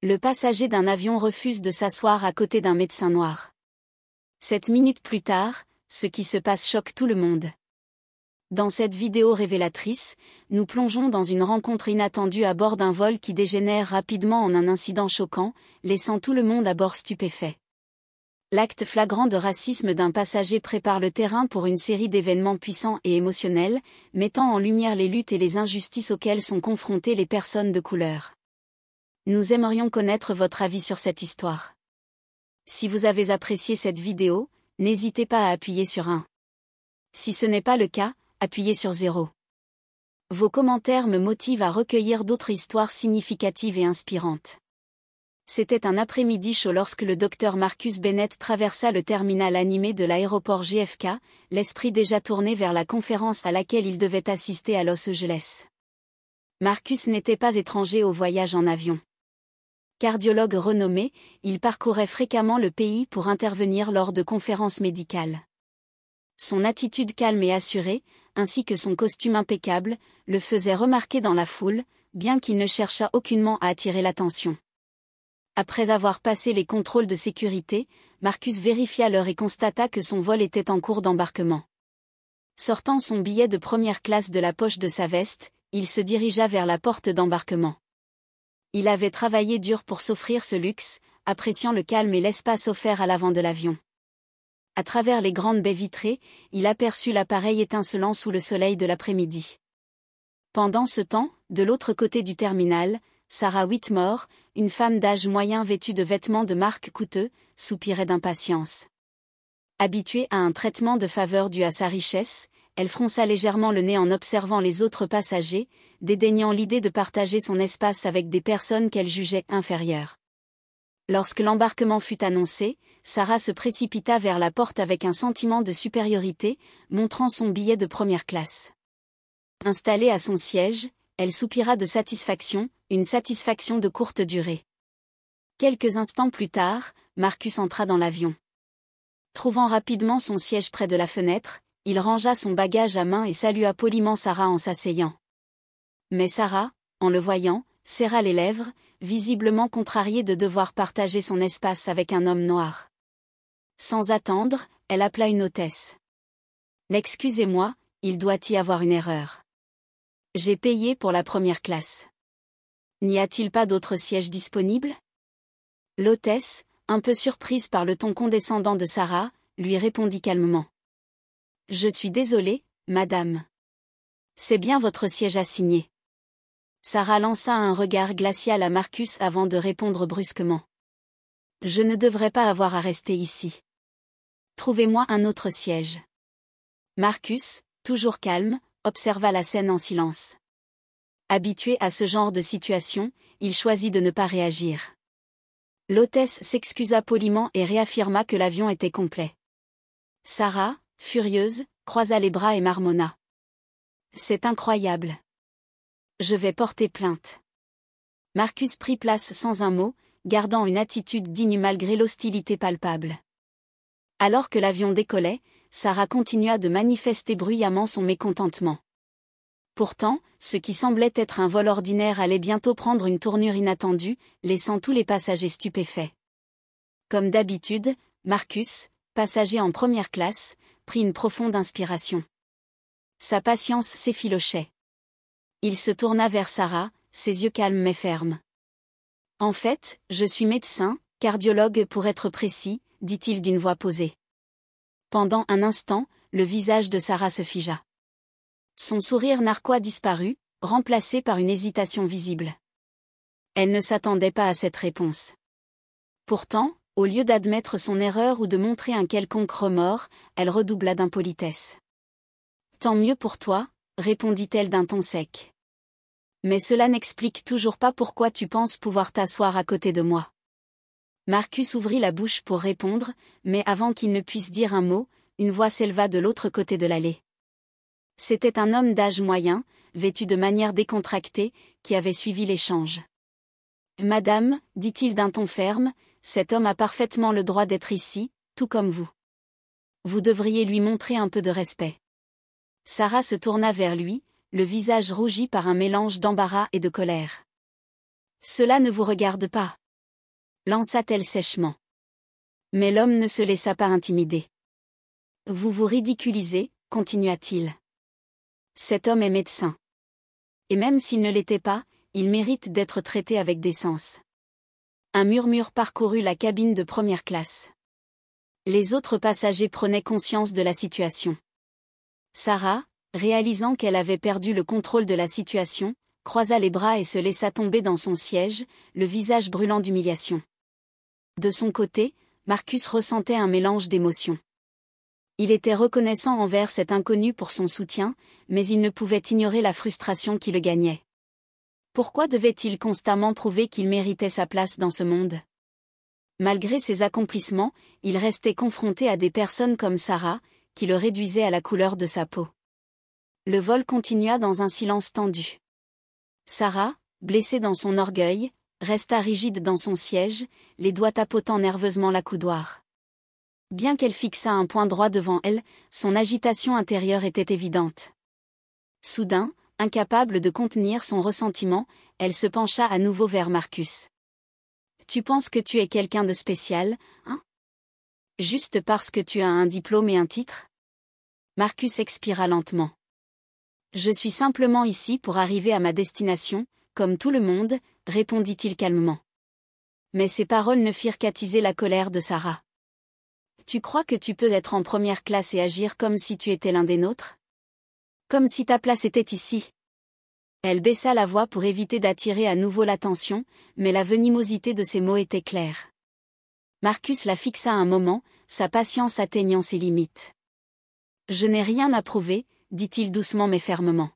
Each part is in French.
Le passager d'un avion refuse de s'asseoir à côté d'un médecin noir. 7 minutes plus tard, ce qui se passe choque tout le monde. Dans cette vidéo révélatrice, nous plongeons dans une rencontre inattendue à bord d'un vol qui dégénère rapidement en un incident choquant, laissant tout le monde à bord stupéfait. L'acte flagrant de racisme d'un passager prépare le terrain pour une série d'événements puissants et émotionnels, mettant en lumière les luttes et les injustices auxquelles sont confrontées les personnes de couleur. Nous aimerions connaître votre avis sur cette histoire. Si vous avez apprécié cette vidéo, n'hésitez pas à appuyer sur 1. Si ce n'est pas le cas, appuyez sur 0. Vos commentaires me motivent à recueillir d'autres histoires significatives et inspirantes. C'était un après-midi chaud lorsque le docteur Marcus Bennett traversa le terminal animé de l'aéroport JFK, l'esprit déjà tourné vers la conférence à laquelle il devait assister à Los Angeles. Marcus n'était pas étranger au voyage en avion. Cardiologue renommé, il parcourait fréquemment le pays pour intervenir lors de conférences médicales. Son attitude calme et assurée, ainsi que son costume impeccable, le faisaient remarquer dans la foule, bien qu'il ne cherchât aucunement à attirer l'attention. Après avoir passé les contrôles de sécurité, Marcus vérifia l'heure et constata que son vol était en cours d'embarquement. Sortant son billet de première classe de la poche de sa veste, il se dirigea vers la porte d'embarquement. Il avait travaillé dur pour s'offrir ce luxe, appréciant le calme et l'espace offert à l'avant de l'avion. À travers les grandes baies vitrées, il aperçut l'appareil étincelant sous le soleil de l'après-midi. Pendant ce temps, de l'autre côté du terminal, Sarah Whitmore, une femme d'âge moyen vêtue de vêtements de marque coûteux, soupirait d'impatience. Habituée à un traitement de faveur dû à sa richesse, elle fronça légèrement le nez en observant les autres passagers, dédaignant l'idée de partager son espace avec des personnes qu'elle jugeait inférieures. Lorsque l'embarquement fut annoncé, Sarah se précipita vers la porte avec un sentiment de supériorité, montrant son billet de première classe. Installée à son siège, elle soupira de satisfaction, une satisfaction de courte durée. Quelques instants plus tard, Marcus entra dans l'avion. Trouvant rapidement son siège près de la fenêtre, il rangea son bagage à main et salua poliment Sarah en s'asseyant. Mais Sarah, en le voyant, serra les lèvres, visiblement contrariée de devoir partager son espace avec un homme noir. Sans attendre, elle appela une hôtesse. « Excusez-moi, il doit y avoir une erreur. J'ai payé pour la première classe. N'y a-t-il pas d'autres sièges disponibles ?» L'hôtesse, un peu surprise par le ton condescendant de Sarah, lui répondit calmement. « Je suis désolée, madame. C'est bien votre siège assigné. » Sarah lança un regard glacial à Marcus avant de répondre brusquement. « Je ne devrais pas avoir à rester ici. Trouvez-moi un autre siège. » Marcus, toujours calme, observa la scène en silence. Habitué à ce genre de situation, il choisit de ne pas réagir. L'hôtesse s'excusa poliment et réaffirma que l'avion était complet. Sarah, furieuse, croisa les bras et marmonna. « C'est incroyable. Je vais porter plainte. » Marcus prit place sans un mot, gardant une attitude digne malgré l'hostilité palpable. Alors que l'avion décollait, Sarah continua de manifester bruyamment son mécontentement. Pourtant, ce qui semblait être un vol ordinaire allait bientôt prendre une tournure inattendue, laissant tous les passagers stupéfaits. Comme d'habitude, Marcus, passager en première classe, prit une profonde inspiration. Sa patience s'effilochait. Il se tourna vers Sarah, ses yeux calmes mais fermes. « En fait, je suis médecin, cardiologue pour être précis, » dit-il d'une voix posée. Pendant un instant, le visage de Sarah se figea. Son sourire narquois disparut, remplacé par une hésitation visible. Elle ne s'attendait pas à cette réponse. Pourtant, au lieu d'admettre son erreur ou de montrer un quelconque remords, elle redoubla d'impolitesse. « Tant mieux pour toi, » répondit-elle d'un ton sec. « Mais cela n'explique toujours pas pourquoi tu penses pouvoir t'asseoir à côté de moi. » Marcus ouvrit la bouche pour répondre, mais avant qu'il ne puisse dire un mot, une voix s'éleva de l'autre côté de l'allée. C'était un homme d'âge moyen, vêtu de manière décontractée, qui avait suivi l'échange. « Madame, » dit-il d'un ton ferme, « cet homme a parfaitement le droit d'être ici, tout comme vous. Vous devriez lui montrer un peu de respect. » Sarah se tourna vers lui, le visage rougi par un mélange d'embarras et de colère. « Cela ne vous regarde pas. » lança-t-elle sèchement. Mais l'homme ne se laissa pas intimider. Vous vous ridiculisez, continua-t-il. Cet homme est médecin. Et même s'il ne l'était pas, il mérite d'être traité avec décence. Un murmure parcourut la cabine de première classe. Les autres passagers prenaient conscience de la situation. Sarah, réalisant qu'elle avait perdu le contrôle de la situation, croisa les bras et se laissa tomber dans son siège, le visage brûlant d'humiliation. De son côté, Marcus ressentait un mélange d'émotions. Il était reconnaissant envers cet inconnu pour son soutien, mais il ne pouvait ignorer la frustration qui le gagnait. Pourquoi devait-il constamment prouver qu'il méritait sa place dans ce monde ? Malgré ses accomplissements, il restait confronté à des personnes comme Sarah, qui le réduisaient à la couleur de sa peau. Le vol continua dans un silence tendu. Sarah, blessée dans son orgueil, resta rigide dans son siège, les doigts tapotant nerveusement l'accoudoir. Bien qu'elle fixât un point droit devant elle, son agitation intérieure était évidente. Soudain, incapable de contenir son ressentiment, elle se pencha à nouveau vers Marcus. « Tu penses que tu es quelqu'un de spécial, hein ? Juste parce que tu as un diplôme et un titre ? » Marcus expira lentement. « Je suis simplement ici pour arriver à ma destination, comme tout le monde, » répondit-il calmement. Mais ces paroles ne firent qu'attiser la colère de Sarah. « Tu crois que tu peux être en première classe et agir comme si tu étais l'un des nôtres ? Comme si ta place était ici ?» Elle baissa la voix pour éviter d'attirer à nouveau l'attention, mais la venimosité de ses mots était claire. Marcus la fixa un moment, sa patience atteignant ses limites. « Je n'ai rien à prouver, » dit-il doucement mais fermement.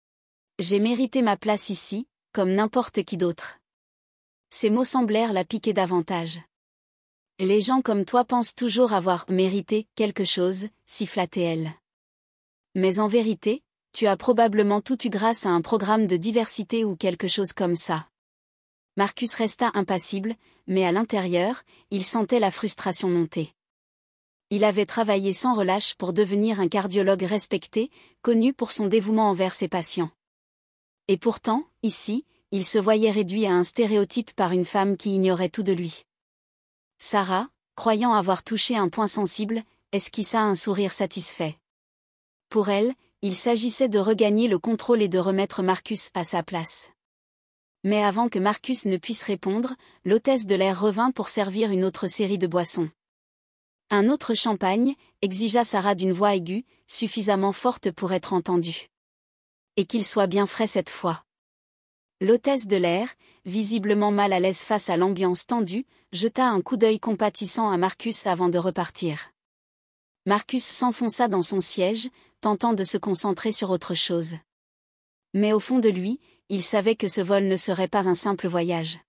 « J'ai mérité ma place ici, comme n'importe qui d'autre. » Ces mots semblèrent la piquer davantage. « Les gens comme toi pensent toujours avoir mérité quelque chose, » siffla-t-elle. « Mais en vérité, tu as probablement tout eu grâce à un programme de diversité ou quelque chose comme ça. » Marcus resta impassible, mais à l'intérieur, il sentait la frustration monter. Il avait travaillé sans relâche pour devenir un cardiologue respecté, connu pour son dévouement envers ses patients. Et pourtant, ici, il se voyait réduit à un stéréotype par une femme qui ignorait tout de lui. Sarah, croyant avoir touché un point sensible, esquissa un sourire satisfait. Pour elle, il s'agissait de regagner le contrôle et de remettre Marcus à sa place. Mais avant que Marcus ne puisse répondre, l'hôtesse de l'air revint pour servir une autre série de boissons. Un autre champagne, exigea Sarah d'une voix aiguë, suffisamment forte pour être entendue. Et qu'il soit bien frais cette fois. L'hôtesse de l'air, visiblement mal à l'aise face à l'ambiance tendue, jeta un coup d'œil compatissant à Marcus avant de repartir. Marcus s'enfonça dans son siège, tentant de se concentrer sur autre chose. Mais au fond de lui, il savait que ce vol ne serait pas un simple voyage.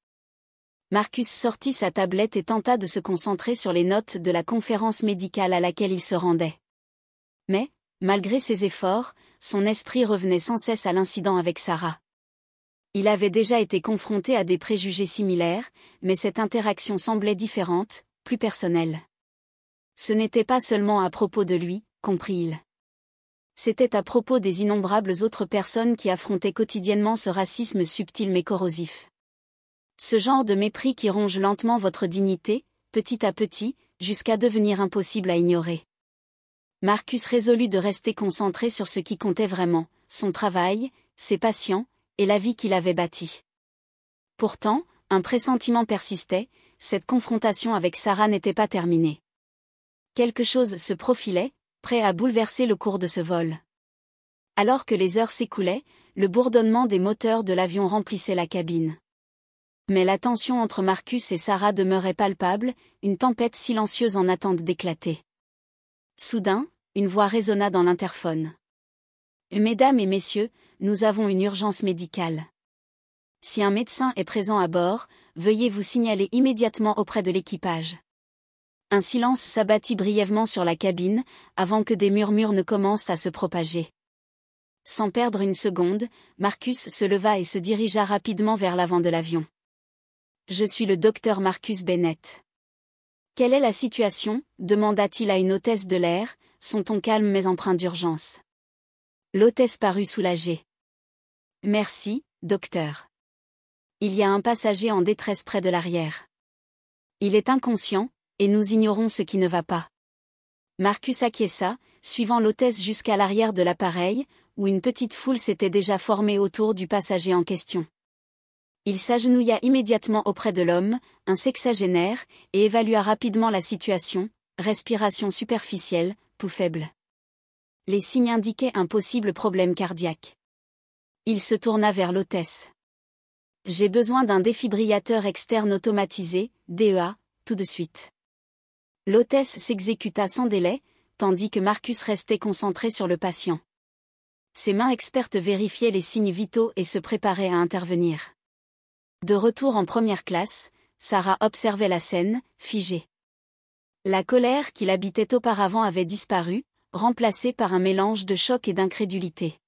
Marcus sortit sa tablette et tenta de se concentrer sur les notes de la conférence médicale à laquelle il se rendait. Mais, malgré ses efforts, son esprit revenait sans cesse à l'incident avec Sarah. Il avait déjà été confronté à des préjugés similaires, mais cette interaction semblait différente, plus personnelle. Ce n'était pas seulement à propos de lui, comprit-il. C'était à propos des innombrables autres personnes qui affrontaient quotidiennement ce racisme subtil mais corrosif. Ce genre de mépris qui ronge lentement votre dignité, petit à petit, jusqu'à devenir impossible à ignorer. Marcus résolut de rester concentré sur ce qui comptait vraiment, son travail, ses patients, et la vie qu'il avait bâtie. Pourtant, un pressentiment persistait, cette confrontation avec Sarah n'était pas terminée. Quelque chose se profilait, prêt à bouleverser le cours de ce vol. Alors que les heures s'écoulaient, le bourdonnement des moteurs de l'avion remplissait la cabine. Mais la tension entre Marcus et Sarah demeurait palpable, une tempête silencieuse en attente d'éclater. Soudain, une voix résonna dans l'interphone. « Mesdames et messieurs, nous avons une urgence médicale. Si un médecin est présent à bord, veuillez vous signaler immédiatement auprès de l'équipage. » Un silence s'abattit brièvement sur la cabine, avant que des murmures ne commencent à se propager. Sans perdre une seconde, Marcus se leva et se dirigea rapidement vers l'avant de l'avion. « Je suis le docteur Marcus Bennett. »« Quelle est la situation ?» demanda-t-il à une hôtesse de l'air, son ton calme mais empreint d'urgence. L'hôtesse parut soulagée. « Merci, docteur. Il y a un passager en détresse près de l'arrière. » Il est inconscient, et nous ignorons ce qui ne va pas. Marcus acquiesça, suivant l'hôtesse jusqu'à l'arrière de l'appareil, où une petite foule s'était déjà formée autour du passager en question. Il s'agenouilla immédiatement auprès de l'homme, un sexagénaire, et évalua rapidement la situation, respiration superficielle, pouls faible. Les signes indiquaient un possible problème cardiaque. Il se tourna vers l'hôtesse. « J'ai besoin d'un défibrillateur externe automatisé, DEA, tout de suite. » L'hôtesse s'exécuta sans délai, tandis que Marcus restait concentré sur le patient. Ses mains expertes vérifiaient les signes vitaux et se préparaient à intervenir. De retour en première classe, Sarah observait la scène, figée. La colère qui l'habitait auparavant avait disparu, remplacée par un mélange de choc et d'incrédulité.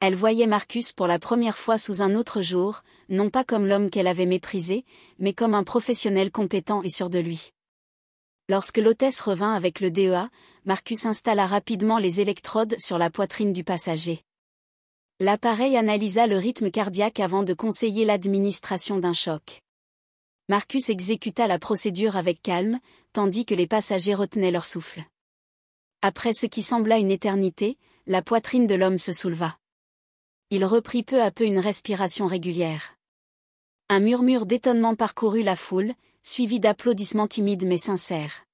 Elle voyait Marcus pour la première fois sous un autre jour, non pas comme l'homme qu'elle avait méprisé, mais comme un professionnel compétent et sûr de lui. Lorsque l'hôtesse revint avec le DEA, Marcus installa rapidement les électrodes sur la poitrine du passager. L'appareil analysa le rythme cardiaque avant de conseiller l'administration d'un choc. Marcus exécuta la procédure avec calme, tandis que les passagers retenaient leur souffle. Après ce qui sembla une éternité, la poitrine de l'homme se souleva. Il reprit peu à peu une respiration régulière. Un murmure d'étonnement parcourut la foule, suivi d'applaudissements timides mais sincères.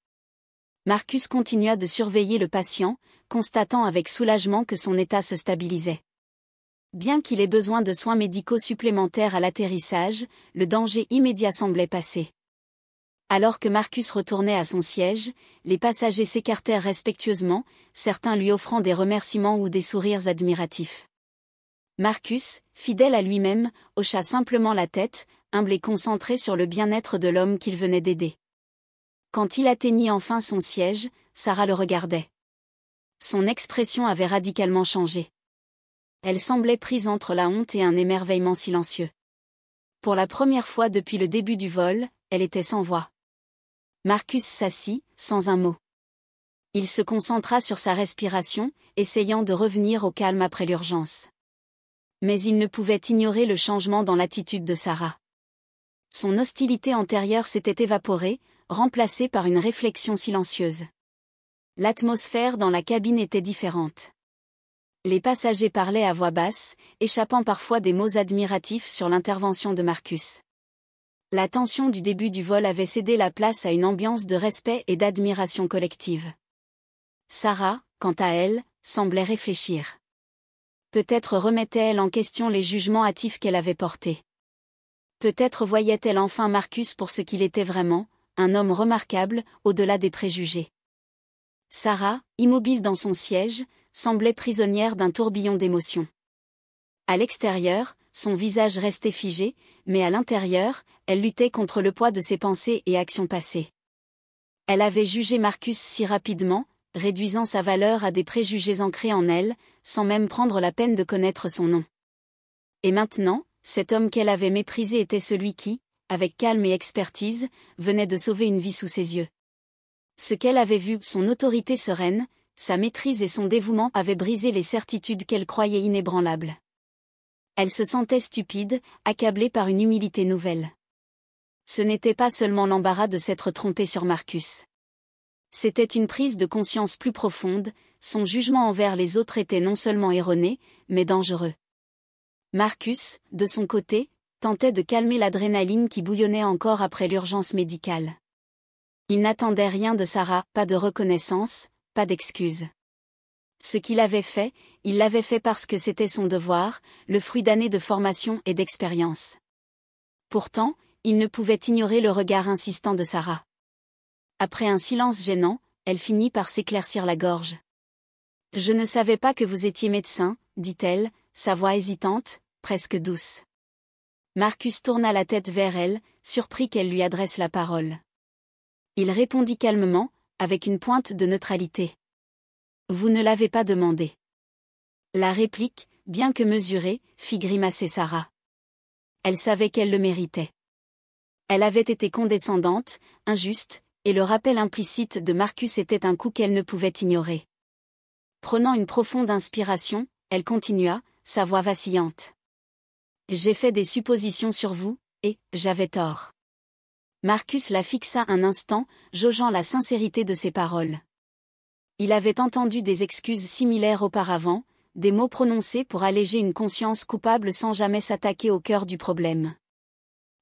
Marcus continua de surveiller le patient, constatant avec soulagement que son état se stabilisait. Bien qu'il ait besoin de soins médicaux supplémentaires à l'atterrissage, le danger immédiat semblait passé. Alors que Marcus retournait à son siège, les passagers s'écartèrent respectueusement, certains lui offrant des remerciements ou des sourires admiratifs. Marcus, fidèle à lui-même, hocha simplement la tête, humble et concentré sur le bien-être de l'homme qu'il venait d'aider. Quand il atteignit enfin son siège, Sarah le regardait. Son expression avait radicalement changé. Elle semblait prise entre la honte et un émerveillement silencieux. Pour la première fois depuis le début du vol, elle était sans voix. Marcus s'assit, sans un mot. Il se concentra sur sa respiration, essayant de revenir au calme après l'urgence. Mais il ne pouvait ignorer le changement dans l'attitude de Sarah. Son hostilité antérieure s'était évaporée, remplacée par une réflexion silencieuse. L'atmosphère dans la cabine était différente. Les passagers parlaient à voix basse, échappant parfois des mots admiratifs sur l'intervention de Marcus. La tension du début du vol avait cédé la place à une ambiance de respect et d'admiration collective. Sarah, quant à elle, semblait réfléchir. Peut-être remettait-elle en question les jugements hâtifs qu'elle avait portés. Peut-être voyait-elle enfin Marcus pour ce qu'il était vraiment, un homme remarquable, au-delà des préjugés. Sarah, immobile dans son siège, semblait prisonnière d'un tourbillon d'émotions. À l'extérieur, son visage restait figé, mais à l'intérieur, elle luttait contre le poids de ses pensées et actions passées. Elle avait jugé Marcus si rapidement, réduisant sa valeur à des préjugés ancrés en elle, sans même prendre la peine de connaître son nom. Et maintenant, cet homme qu'elle avait méprisé était celui qui, avec calme et expertise, venait de sauver une vie sous ses yeux. Ce qu'elle avait vu, son autorité sereine, sa maîtrise et son dévouement avaient brisé les certitudes qu'elle croyait inébranlables. Elle se sentait stupide, accablée par une humilité nouvelle. Ce n'était pas seulement l'embarras de s'être trompée sur Marcus. C'était une prise de conscience plus profonde, son jugement envers les autres était non seulement erroné, mais dangereux. Marcus, de son côté, tentait de calmer l'adrénaline qui bouillonnait encore après l'urgence médicale. Il n'attendait rien de Sarah, pas de reconnaissance, pas d'excuses. Ce qu'il avait fait, il l'avait fait parce que c'était son devoir, le fruit d'années de formation et d'expérience. Pourtant, il ne pouvait ignorer le regard insistant de Sarah. Après un silence gênant, elle finit par s'éclaircir la gorge. « Je ne savais pas que vous étiez médecin, » dit-elle, sa voix hésitante, presque douce. Marcus tourna la tête vers elle, surpris qu'elle lui adresse la parole. Il répondit calmement, avec une pointe de neutralité. « Vous ne l'avez pas demandé. » La réplique, bien que mesurée, fit grimacer Sarah. Elle savait qu'elle le méritait. Elle avait été condescendante, injuste, et le rappel implicite de Marcus était un coup qu'elle ne pouvait ignorer. Prenant une profonde inspiration, elle continua, sa voix vacillante. « J'ai fait des suppositions sur vous, et j'avais tort. Marcus la fixa un instant, jaugeant la sincérité de ses paroles. Il avait entendu des excuses similaires auparavant, des mots prononcés pour alléger une conscience coupable sans jamais s'attaquer au cœur du problème.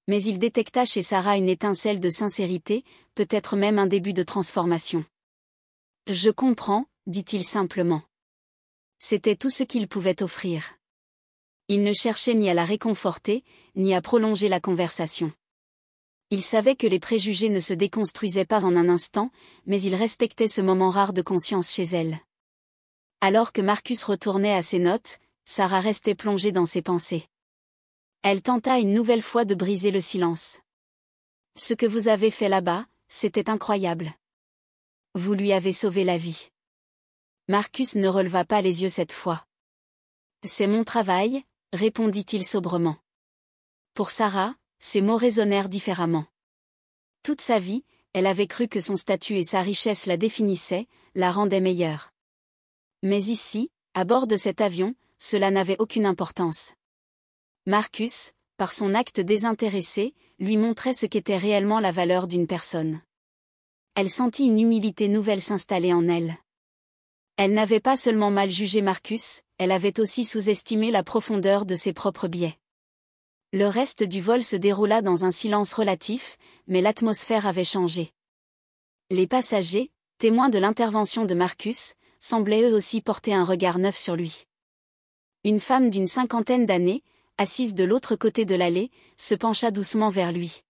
Mais il détecta chez Sarah une étincelle de sincérité, peut-être même un début de transformation. « Je comprends », dit-il simplement. C'était tout ce qu'il pouvait offrir. Il ne cherchait ni à la réconforter, ni à prolonger la conversation. Il savait que les préjugés ne se déconstruisaient pas en un instant, mais il respectait ce moment rare de conscience chez elle. Alors que Marcus retournait à ses notes, Sarah restait plongée dans ses pensées. Elle tenta une nouvelle fois de briser le silence. « Ce que vous avez fait là-bas, c'était incroyable. Vous lui avez sauvé la vie. » Marcus ne releva pas les yeux cette fois. « C'est mon travail », répondit-il sobrement. Pour Sarah, ces mots résonnèrent différemment. Toute sa vie, elle avait cru que son statut et sa richesse la définissaient, la rendaient meilleure. Mais ici, à bord de cet avion, cela n'avait aucune importance. Marcus, par son acte désintéressé, lui montrait ce qu'était réellement la valeur d'une personne. Elle sentit une humilité nouvelle s'installer en elle. Elle n'avait pas seulement mal jugé Marcus, elle avait aussi sous-estimé la profondeur de ses propres biais. Le reste du vol se déroula dans un silence relatif, mais l'atmosphère avait changé. Les passagers, témoins de l'intervention de Marcus, semblaient eux aussi porter un regard neuf sur lui. Une femme d'une 50aine d'années, assise de l'autre côté de l'allée, se pencha doucement vers lui.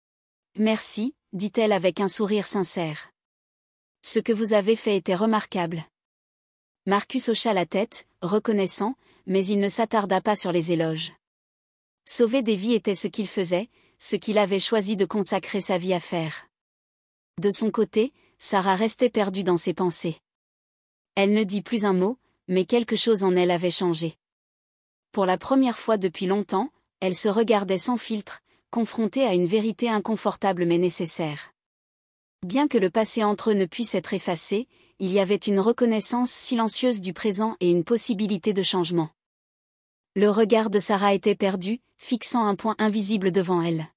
« Merci », dit-elle avec un sourire sincère. « Ce que vous avez fait était remarquable. » Marcus hocha la tête, reconnaissant, mais il ne s'attarda pas sur les éloges. Sauver des vies était ce qu'il faisait, ce qu'il avait choisi de consacrer sa vie à faire. De son côté, Sarah restait perdue dans ses pensées. Elle ne dit plus un mot, mais quelque chose en elle avait changé. Pour la première fois depuis longtemps, elle se regardait sans filtre, confrontée à une vérité inconfortable mais nécessaire. Bien que le passé entre eux ne puisse être effacé, il y avait une reconnaissance silencieuse du présent et une possibilité de changement. Le regard de Sarah était perdu, fixant un point invisible devant elle.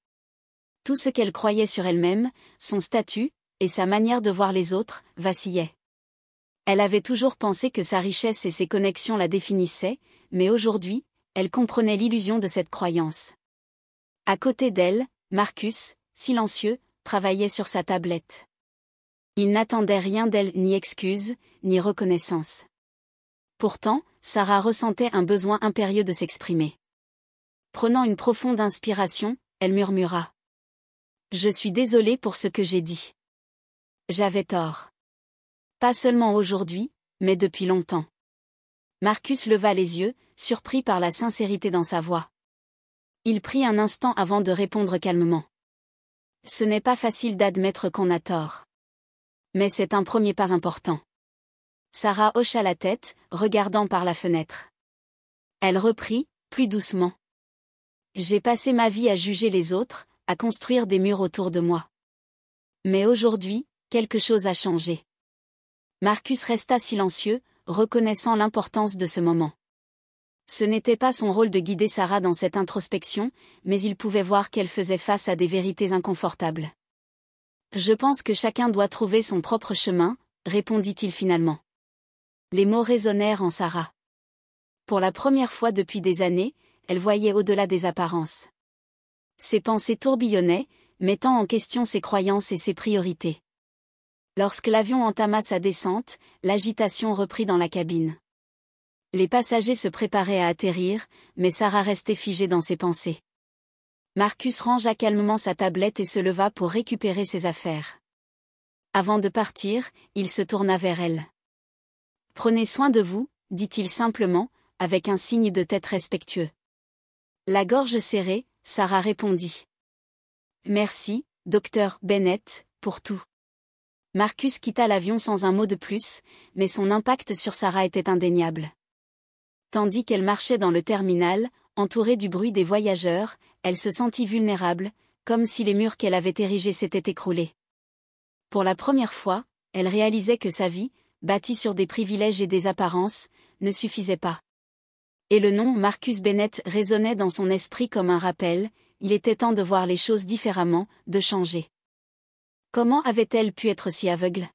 Tout ce qu'elle croyait sur elle-même, son statut, et sa manière de voir les autres, vacillaient. Elle avait toujours pensé que sa richesse et ses connexions la définissaient, mais aujourd'hui, elle comprenait l'illusion de cette croyance. À côté d'elle, Marcus, silencieux, travaillait sur sa tablette. Il n'attendait rien d'elle, ni excuse, ni reconnaissance. Pourtant, Sarah ressentait un besoin impérieux de s'exprimer. Prenant une profonde inspiration, elle murmura. « Je suis désolée pour ce que j'ai dit. J'avais tort. Pas seulement aujourd'hui, mais depuis longtemps. » Marcus leva les yeux, surpris par la sincérité dans sa voix. Il prit un instant avant de répondre calmement. « Ce n'est pas facile d'admettre qu'on a tort. Mais c'est un premier pas important. » Sarah hocha la tête, regardant par la fenêtre. Elle reprit, plus doucement. « J'ai passé ma vie à juger les autres, à construire des murs autour de moi. Mais aujourd'hui, quelque chose a changé. » Marcus resta silencieux, reconnaissant l'importance de ce moment. Ce n'était pas son rôle de guider Sarah dans cette introspection, mais il pouvait voir qu'elle faisait face à des vérités inconfortables. « Je pense que chacun doit trouver son propre chemin », répondit-il finalement. Les mots résonnèrent en Sarah. Pour la première fois depuis des années, elle voyait au-delà des apparences. Ses pensées tourbillonnaient, mettant en question ses croyances et ses priorités. Lorsque l'avion entama sa descente, l'agitation reprit dans la cabine. Les passagers se préparaient à atterrir, mais Sarah restait figée dans ses pensées. Marcus rangea calmement sa tablette et se leva pour récupérer ses affaires. Avant de partir, il se tourna vers elle. « Prenez soin de vous », dit-il simplement, avec un signe de tête respectueux. La gorge serrée, Sarah répondit. « Merci, docteur Bennett, pour tout. » Marcus quitta l'avion sans un mot de plus, mais son impact sur Sarah était indéniable. Tandis qu'elle marchait dans le terminal, entourée du bruit des voyageurs, elle se sentit vulnérable, comme si les murs qu'elle avait érigés s'étaient écroulés. Pour la première fois, elle réalisait que sa vie, bâtie sur des privilèges et des apparences, ne suffisait pas. Et le nom Marcus Bennett résonnait dans son esprit comme un rappel, il était temps de voir les choses différemment, de changer. Comment avait-elle pu être si aveugle?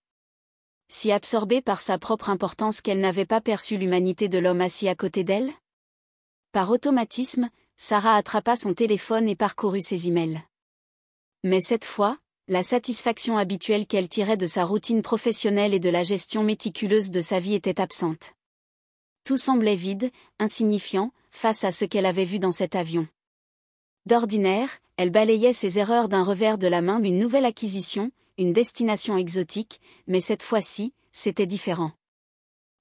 Si absorbée par sa propre importance qu'elle n'avait pas perçu l'humanité de l'homme assis à côté d'elle? Par automatisme, Sarah attrapa son téléphone et parcourut ses emails. Mais cette fois, la satisfaction habituelle qu'elle tirait de sa routine professionnelle et de la gestion méticuleuse de sa vie était absente. Tout semblait vide, insignifiant, face à ce qu'elle avait vu dans cet avion. D'ordinaire, elle balayait ses erreurs d'un revers de la main d'une nouvelle acquisition, une destination exotique, mais cette fois-ci, c'était différent.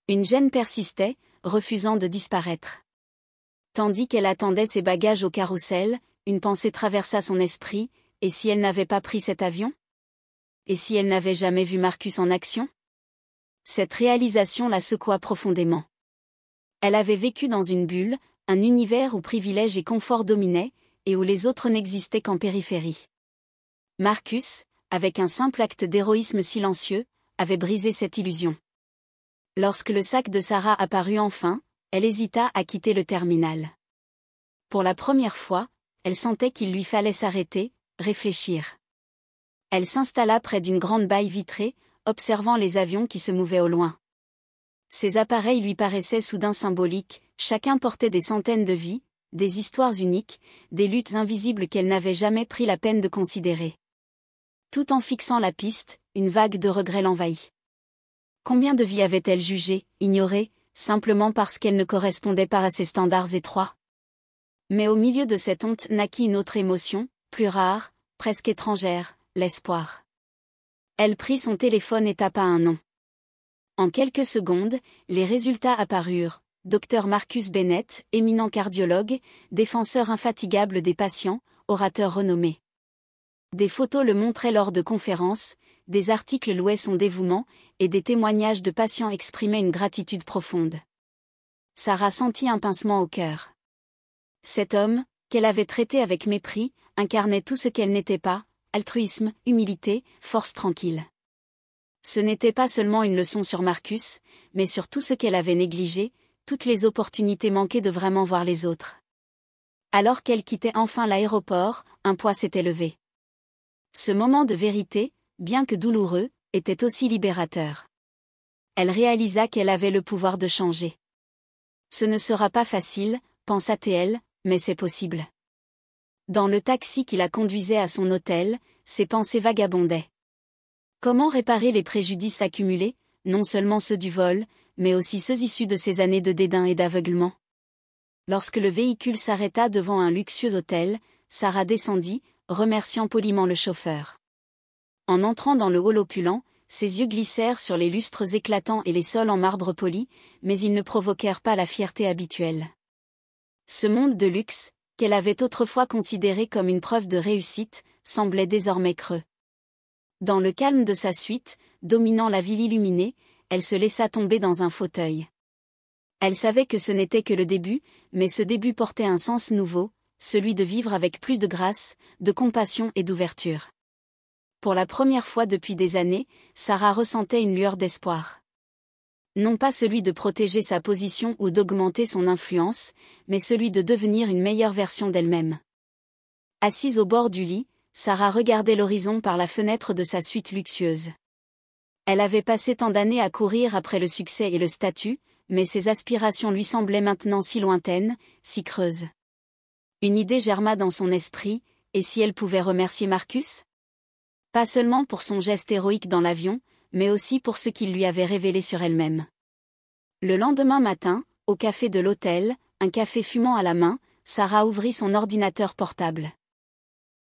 Une gêne persistait, refusant de disparaître. Tandis qu'elle attendait ses bagages au carrousel, une pensée traversa son esprit, et si elle n'avait pas pris cet avion? Et si elle n'avait jamais vu Marcus en action? Cette réalisation la secoua profondément. Elle avait vécu dans une bulle, un univers où privilèges et confort dominaient, et où les autres n'existaient qu'en périphérie. Marcus, avec un simple acte d'héroïsme silencieux, avait brisé cette illusion. Lorsque le sac de Sarah apparut enfin, elle hésita à quitter le terminal. Pour la première fois, elle sentait qu'il lui fallait s'arrêter, réfléchir. Elle s'installa près d'une grande baie vitrée, observant les avions qui se mouvaient au loin. Ces appareils lui paraissaient soudain symboliques, chacun portait des centaines de vies, des histoires uniques, des luttes invisibles qu'elle n'avait jamais pris la peine de considérer. Tout en fixant la piste, une vague de regret l'envahit. Combien de vies avait-elle jugées, ignorées, simplement parce qu'elles ne correspondaient pas à ses standards étroits? Mais au milieu de cette honte naquit une autre émotion, plus rare, presque étrangère, l'espoir. Elle prit son téléphone et tapa un nom. En quelques secondes, les résultats apparurent. Dr Marcus Bennett, éminent cardiologue, défenseur infatigable des patients, orateur renommé. Des photos le montraient lors de conférences, des articles louaient son dévouement, et des témoignages de patients exprimaient une gratitude profonde. Sarah sentit un pincement au cœur. Cet homme, qu'elle avait traité avec mépris, incarnait tout ce qu'elle n'était pas, altruisme, humilité, force tranquille. Ce n'était pas seulement une leçon sur Marcus, mais sur tout ce qu'elle avait négligé, toutes les opportunités manquées de vraiment voir les autres. Alors qu'elle quittait enfin l'aéroport, un poids s'était levé. Ce moment de vérité, bien que douloureux, était aussi libérateur. Elle réalisa qu'elle avait le pouvoir de changer. Ce ne sera pas facile, pensa-t-elle, mais c'est possible. Dans le taxi qui la conduisait à son hôtel, ses pensées vagabondaient. Comment réparer les préjudices accumulés, non seulement ceux du vol, mais aussi ceux issus de ces années de dédain et d'aveuglement? Lorsque le véhicule s'arrêta devant un luxueux hôtel, Sarah descendit, remerciant poliment le chauffeur. En entrant dans le hall opulent, ses yeux glissèrent sur les lustres éclatants et les sols en marbre poli, mais ils ne provoquèrent pas la fierté habituelle. Ce monde de luxe, qu'elle avait autrefois considéré comme une preuve de réussite, semblait désormais creux. Dans le calme de sa suite, dominant la ville illuminée, elle se laissa tomber dans un fauteuil. Elle savait que ce n'était que le début, mais ce début portait un sens nouveau, celui de vivre avec plus de grâce, de compassion et d'ouverture. Pour la première fois depuis des années, Sarah ressentait une lueur d'espoir. Non pas celui de protéger sa position ou d'augmenter son influence, mais celui de devenir une meilleure version d'elle-même. Assise au bord du lit, Sarah regardait l'horizon par la fenêtre de sa suite luxueuse. Elle avait passé tant d'années à courir après le succès et le statut, mais ses aspirations lui semblaient maintenant si lointaines, si creuses. Une idée germa dans son esprit, et si elle pouvait remercier Marcus? Pas seulement pour son geste héroïque dans l'avion, mais aussi pour ce qu'il lui avait révélé sur elle-même. Le lendemain matin, au café de l'hôtel, un café fumant à la main, Sarah ouvrit son ordinateur portable.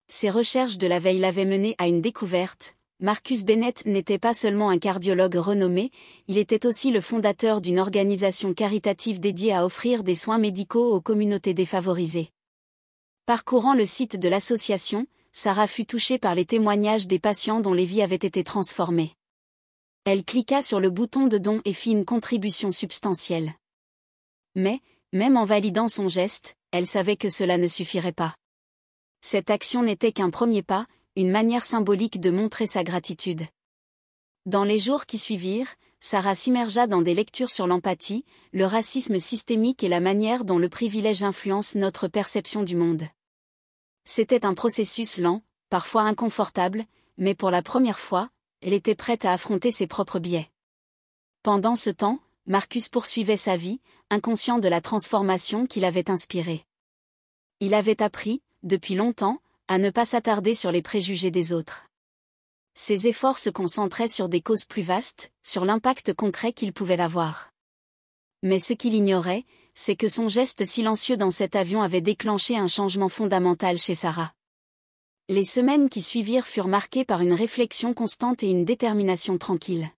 Ses recherches de la veille l'avaient menée à une découverte. Marcus Bennett n'était pas seulement un cardiologue renommé, il était aussi le fondateur d'une organisation caritative dédiée à offrir des soins médicaux aux communautés défavorisées. Parcourant le site de l'association, Sarah fut touchée par les témoignages des patients dont les vies avaient été transformées. Elle cliqua sur le bouton de don et fit une contribution substantielle. Mais, même en validant son geste, elle savait que cela ne suffirait pas. Cette action n'était qu'un premier pas, une manière symbolique de montrer sa gratitude. Dans les jours qui suivirent, Sarah s'immergea dans des lectures sur l'empathie, le racisme systémique et la manière dont le privilège influence notre perception du monde. C'était un processus lent, parfois inconfortable, mais pour la première fois, elle était prête à affronter ses propres biais. Pendant ce temps, Marcus poursuivait sa vie, inconscient de la transformation qu'il avait inspirée. Il avait appris, depuis longtemps, à ne pas s'attarder sur les préjugés des autres. Ses efforts se concentraient sur des causes plus vastes, sur l'impact concret qu'il pouvait avoir. Mais ce qu'il ignorait, c'est que son geste silencieux dans cet avion avait déclenché un changement fondamental chez Sarah. Les semaines qui suivirent furent marquées par une réflexion constante et une détermination tranquille.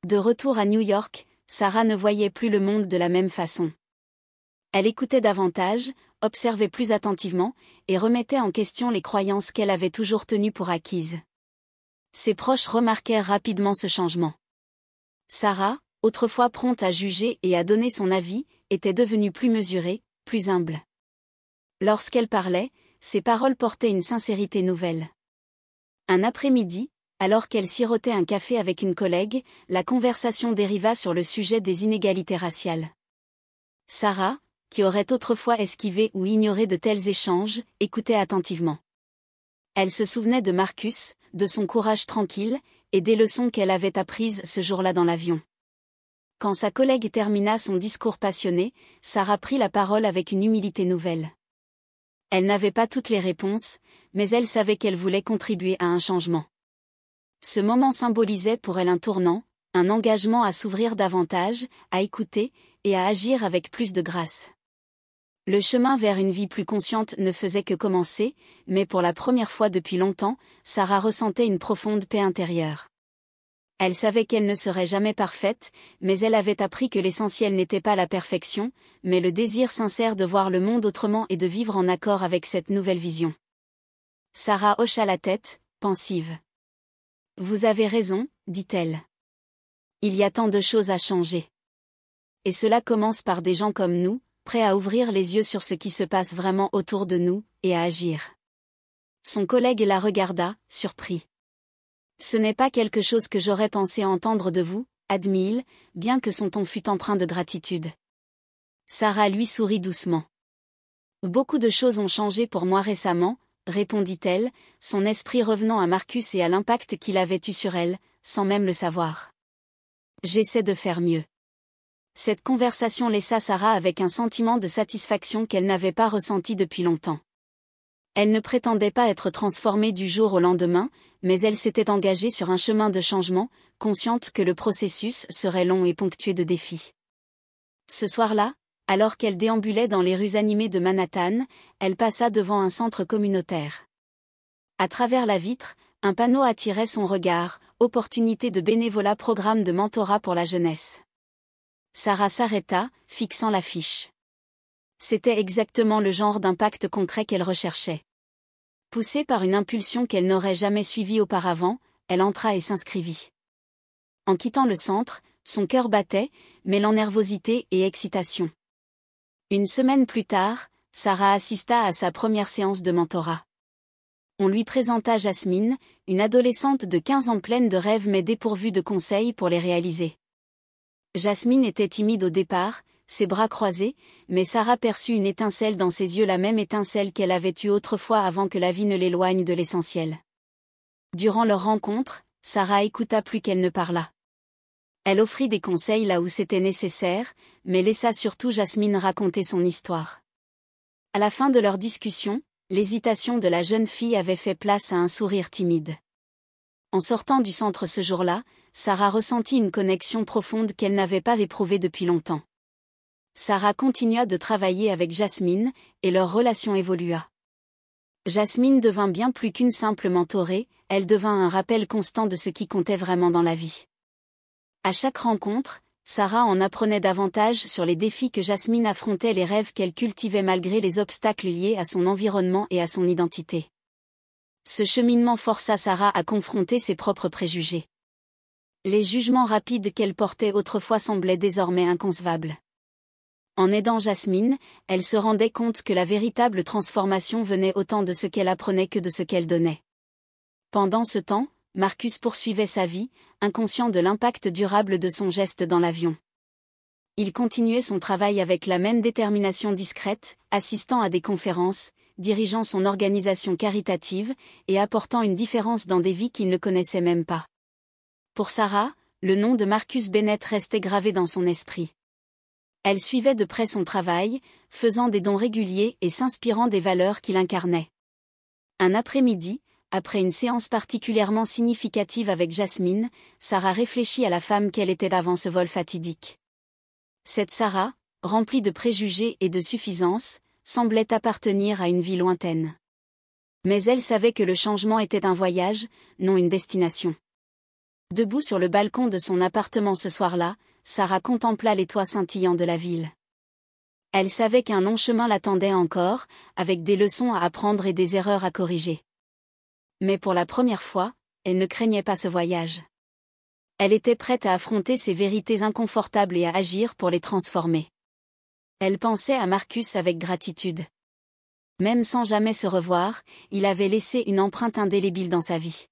De retour à New York, Sarah ne voyait plus le monde de la même façon. Elle écoutait davantage, observait plus attentivement, et remettait en question les croyances qu'elle avait toujours tenues pour acquises. Ses proches remarquèrent rapidement ce changement. Sarah, autrefois prompte à juger et à donner son avis, était devenue plus mesurée, plus humble. Lorsqu'elle parlait, ses paroles portaient une sincérité nouvelle. Un après-midi, alors qu'elle sirotait un café avec une collègue, la conversation dériva sur le sujet des inégalités raciales. Sarah, qui aurait autrefois esquivé ou ignoré de tels échanges, écoutait attentivement. Elle se souvenait de Marcus, de son courage tranquille, et des leçons qu'elle avait apprises ce jour-là dans l'avion. Quand sa collègue termina son discours passionné, Sarah prit la parole avec une humilité nouvelle. Elle n'avait pas toutes les réponses, mais elle savait qu'elle voulait contribuer à un changement. Ce moment symbolisait pour elle un tournant, un engagement à s'ouvrir davantage, à écouter, et à agir avec plus de grâce. Le chemin vers une vie plus consciente ne faisait que commencer, mais pour la première fois depuis longtemps, Sarah ressentait une profonde paix intérieure. Elle savait qu'elle ne serait jamais parfaite, mais elle avait appris que l'essentiel n'était pas la perfection, mais le désir sincère de voir le monde autrement et de vivre en accord avec cette nouvelle vision. Sarah hocha la tête, pensive. « Vous avez raison, dit-elle. Il y a tant de choses à changer. Et cela commence par des gens comme nous, prêts à ouvrir les yeux sur ce qui se passe vraiment autour de nous, et à agir. » Son collègue la regarda, surpris. « Ce n'est pas quelque chose que j'aurais pensé entendre de vous, » admit-il, bien que son ton fût empreint de gratitude. Sarah lui sourit doucement. « Beaucoup de choses ont changé pour moi récemment, » répondit-elle, son esprit revenant à Marcus et à l'impact qu'il avait eu sur elle, sans même le savoir. « J'essaie de faire mieux. » Cette conversation laissa Sarah avec un sentiment de satisfaction qu'elle n'avait pas ressenti depuis longtemps. Elle ne prétendait pas être transformée du jour au lendemain, mais elle s'était engagée sur un chemin de changement, consciente que le processus serait long et ponctué de défis. Ce soir-là, alors qu'elle déambulait dans les rues animées de Manhattan, elle passa devant un centre communautaire. À travers la vitre, un panneau attirait son regard, opportunité de bénévolat, programme de mentorat pour la jeunesse. Sarah s'arrêta, fixant l'affiche. C'était exactement le genre d'impact concret qu'elle recherchait. Poussée par une impulsion qu'elle n'aurait jamais suivie auparavant, elle entra et s'inscrivit. En quittant le centre, son cœur battait, mêlant nervosité et excitation. Une semaine plus tard, Sarah assista à sa première séance de mentorat. On lui présenta Jasmine, une adolescente de 15 ans pleine de rêves mais dépourvue de conseils pour les réaliser. Jasmine était timide au départ, ses bras croisés, mais Sarah perçut une étincelle dans ses yeux, la même étincelle qu'elle avait eue autrefois avant que la vie ne l'éloigne de l'essentiel. Durant leur rencontre, Sarah écouta plus qu'elle ne parla. Elle offrit des conseils là où c'était nécessaire, mais laissa surtout Jasmine raconter son histoire. À la fin de leur discussion, l'hésitation de la jeune fille avait fait place à un sourire timide. En sortant du centre ce jour-là, Sarah ressentit une connexion profonde qu'elle n'avait pas éprouvée depuis longtemps. Sarah continua de travailler avec Jasmine, et leur relation évolua. Jasmine devint bien plus qu'une simple mentorée, elle devint un rappel constant de ce qui comptait vraiment dans la vie. À chaque rencontre, Sarah en apprenait davantage sur les défis que Jasmine affrontait, les rêves qu'elle cultivait malgré les obstacles liés à son environnement et à son identité. Ce cheminement força Sarah à confronter ses propres préjugés. Les jugements rapides qu'elle portait autrefois semblaient désormais inconcevables. En aidant Jasmine, elle se rendait compte que la véritable transformation venait autant de ce qu'elle apprenait que de ce qu'elle donnait. Pendant ce temps, Marcus poursuivait sa vie, inconscient de l'impact durable de son geste dans l'avion. Il continuait son travail avec la même détermination discrète, assistant à des conférences, dirigeant son organisation caritative, et apportant une différence dans des vies qu'il ne connaissait même pas. Pour Sarah, le nom de Marcus Bennett restait gravé dans son esprit. Elle suivait de près son travail, faisant des dons réguliers et s'inspirant des valeurs qu'il incarnait. Un après-midi, après une séance particulièrement significative avec Jasmine, Sarah réfléchit à la femme qu'elle était avant ce vol fatidique. Cette Sarah, remplie de préjugés et de suffisance, semblait appartenir à une vie lointaine. Mais elle savait que le changement était un voyage, non une destination. Debout sur le balcon de son appartement ce soir-là, Sarah contempla les toits scintillants de la ville. Elle savait qu'un long chemin l'attendait encore, avec des leçons à apprendre et des erreurs à corriger. Mais pour la première fois, elle ne craignait pas ce voyage. Elle était prête à affronter ces vérités inconfortables et à agir pour les transformer. Elle pensait à Marcus avec gratitude. Même sans jamais se revoir, il avait laissé une empreinte indélébile dans sa vie.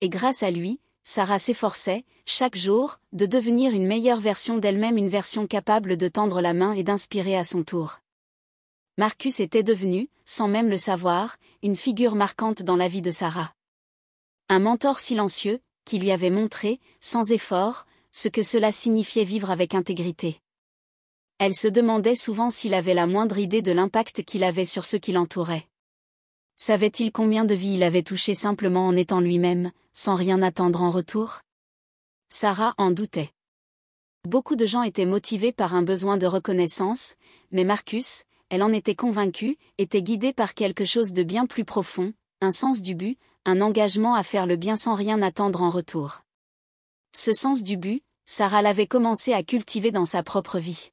Et grâce à lui, Sarah s'efforçait, chaque jour, de devenir une meilleure version d'elle-même, une version capable de tendre la main et d'inspirer à son tour. Marcus était devenu, sans même le savoir, une figure marquante dans la vie de Sarah. Un mentor silencieux, qui lui avait montré, sans effort, ce que cela signifiait vivre avec intégrité. Elle se demandait souvent s'il avait la moindre idée de l'impact qu'il avait sur ceux qui l'entouraient. Savait-il combien de vies il avait touché simplement en étant lui-même, sans rien attendre en retour? Sarah en doutait. Beaucoup de gens étaient motivés par un besoin de reconnaissance, mais Marcus, elle en était convaincue, était guidé par quelque chose de bien plus profond, un sens du but, un engagement à faire le bien sans rien attendre en retour. Ce sens du but, Sarah l'avait commencé à cultiver dans sa propre vie.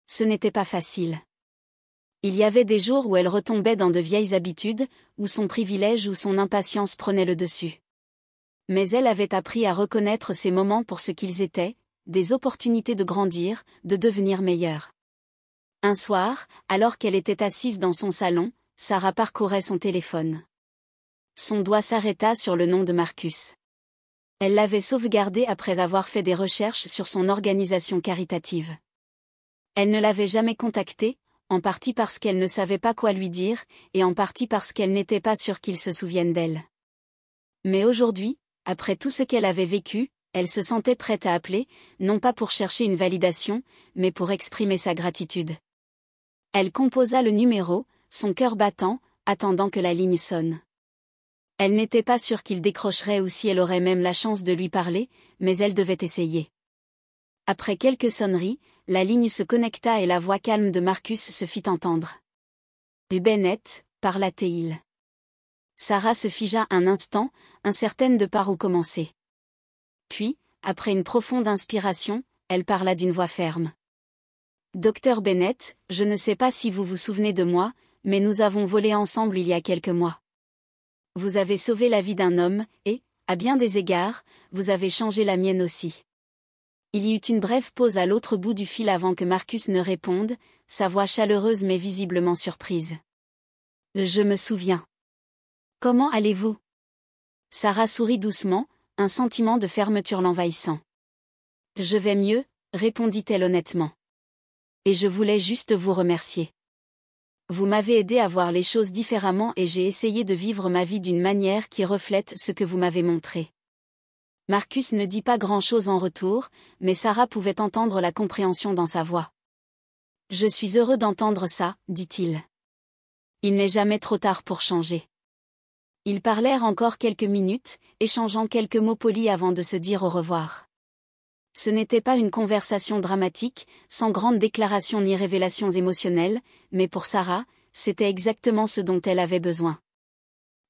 Ce n'était pas facile. Il y avait des jours où elle retombait dans de vieilles habitudes, où son privilège ou son impatience prenait le dessus. Mais elle avait appris à reconnaître ces moments pour ce qu'ils étaient, des opportunités de grandir, de devenir meilleure. Un soir, alors qu'elle était assise dans son salon, Sarah parcourait son téléphone. Son doigt s'arrêta sur le nom de Marcus. Elle l'avait sauvegardé après avoir fait des recherches sur son organisation caritative. Elle ne l'avait jamais contacté, en partie parce qu'elle ne savait pas quoi lui dire, et en partie parce qu'elle n'était pas sûre qu'il se souvienne d'elle. Mais aujourd'hui, après tout ce qu'elle avait vécu, elle se sentait prête à appeler, non pas pour chercher une validation, mais pour exprimer sa gratitude. Elle composa le numéro, son cœur battant, attendant que la ligne sonne. Elle n'était pas sûre qu'il décrocherait ou si elle aurait même la chance de lui parler, mais elle devait essayer. Après quelques sonneries, la ligne se connecta et la voix calme de Marcus se fit entendre. « Bennett, parla-t-il. » Sarah se figea un instant, incertaine de par où commencer. Puis, après une profonde inspiration, elle parla d'une voix ferme. « Docteur Bennett, je ne sais pas si vous vous souvenez de moi, mais nous avons volé ensemble il y a quelques mois. Vous avez sauvé la vie d'un homme, et, à bien des égards, vous avez changé la mienne aussi. » Il y eut une brève pause à l'autre bout du fil avant que Marcus ne réponde, sa voix chaleureuse mais visiblement surprise. « Je me souviens. Comment allez-vous » Sarah sourit doucement, un sentiment de fermeture l'envahissant. « Je vais mieux, » répondit-elle honnêtement. « Et je voulais juste vous remercier. Vous m'avez aidé à voir les choses différemment et j'ai essayé de vivre ma vie d'une manière qui reflète ce que vous m'avez montré. » Marcus ne dit pas grand-chose en retour, mais Sarah pouvait entendre la compréhension dans sa voix. « Je suis heureux d'entendre ça, » dit-il. Il n'est jamais trop tard pour changer. Ils parlèrent encore quelques minutes, échangeant quelques mots polis avant de se dire au revoir. Ce n'était pas une conversation dramatique, sans grande déclaration ni révélations émotionnelles, mais pour Sarah, c'était exactement ce dont elle avait besoin.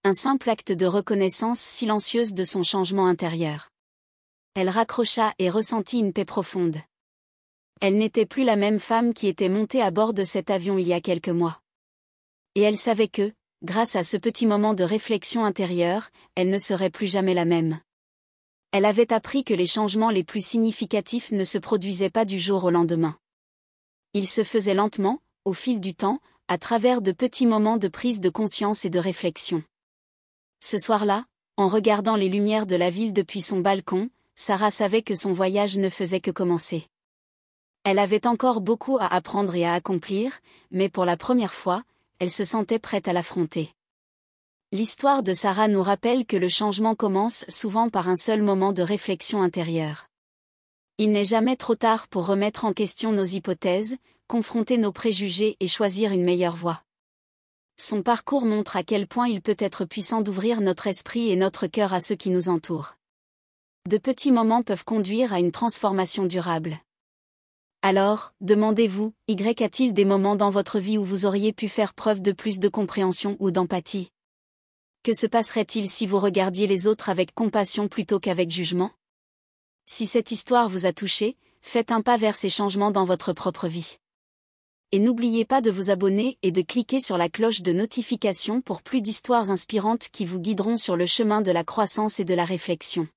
Un simple acte de reconnaissance silencieuse de son changement intérieur. Elle raccrocha et ressentit une paix profonde. Elle n'était plus la même femme qui était montée à bord de cet avion il y a quelques mois. Et elle savait que, grâce à ce petit moment de réflexion intérieure, elle ne serait plus jamais la même. Elle avait appris que les changements les plus significatifs ne se produisaient pas du jour au lendemain. Ils se faisaient lentement, au fil du temps, à travers de petits moments de prise de conscience et de réflexion. Ce soir-là, en regardant les lumières de la ville depuis son balcon, Sarah savait que son voyage ne faisait que commencer. Elle avait encore beaucoup à apprendre et à accomplir, mais pour la première fois, elle se sentait prête à l'affronter. L'histoire de Sarah nous rappelle que le changement commence souvent par un seul moment de réflexion intérieure. Il n'est jamais trop tard pour remettre en question nos hypothèses, confronter nos préjugés et choisir une meilleure voie. Son parcours montre à quel point il peut être puissant d'ouvrir notre esprit et notre cœur à ceux qui nous entourent. De petits moments peuvent conduire à une transformation durable. Alors, demandez-vous, y a-t-il des moments dans votre vie où vous auriez pu faire preuve de plus de compréhension ou d'empathie? Que se passerait-il si vous regardiez les autres avec compassion plutôt qu'avec jugement? Si cette histoire vous a touché, faites un pas vers ces changements dans votre propre vie. Et n'oubliez pas de vous abonner et de cliquer sur la cloche de notification pour plus d'histoires inspirantes qui vous guideront sur le chemin de la croissance et de la réflexion.